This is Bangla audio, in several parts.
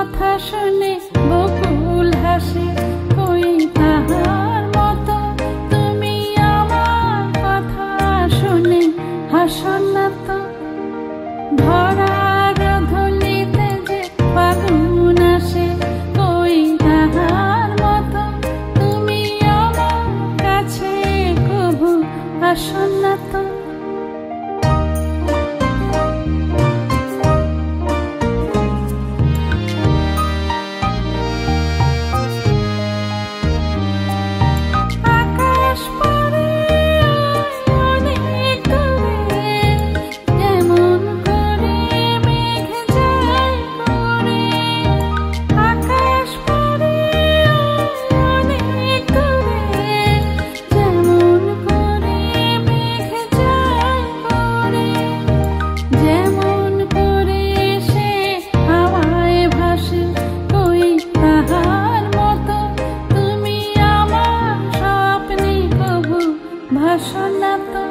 কথা শুনে বকুল হাসে, কই তাহার মতো তুমি আমার কথা শুনে হাসো না তো। ধরার ধুলিতে যে ফাগুন আসে, কই তাহার মতো তুমি আমার কাছে কবু আসো না তো। ভাসো না তো।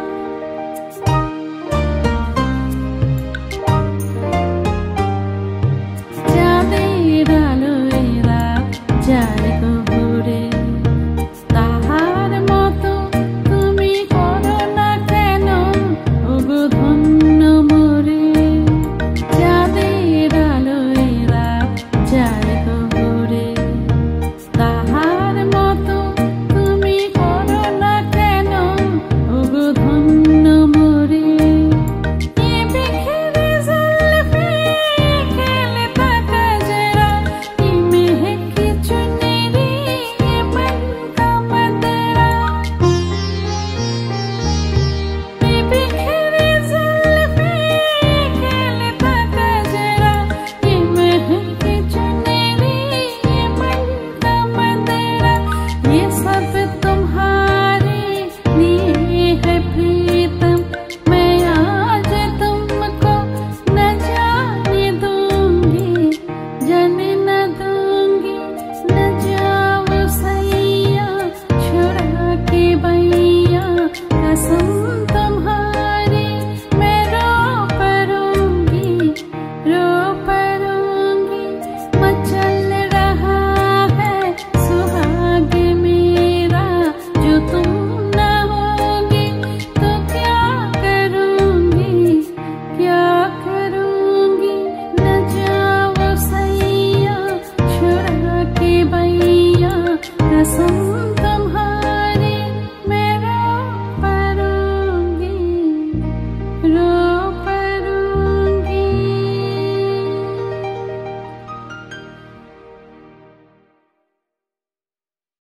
চাঁদের আলোয় রাত যায় গো ভরে, তাহার মতো তুমি করো না কেন ওগো ধন্য মোরে। চাঁদের আলোয় রাত যায় গো ভরে, তাহার মতো তুমি করো না কেন ওগো ধন্য মোরে। এ বিখেরে জুলফে খেলে থাকা জরা, এ মেহকি চুনরি এ मन का बदरा। এ বিখেরে জুলফে খেলে থাকা জরা, এ মেহকি चुनरी এ मन का बदरा। ये सब तुम्हारे लिए है प्रीतम, मैं आज तुमको न जाने दूंगी, जाने न दूंगी। न जाओ सैया छुड़ा के बैया, कसम तुम्हारी मैं रो परूंगी, रो परूंगी। मचल रहा है सुहाग मेरा, जो तुम न होगी तो क्या करूंगी, क्या करूंगी। न जाओ सैया छुड़ा के बैया, कसम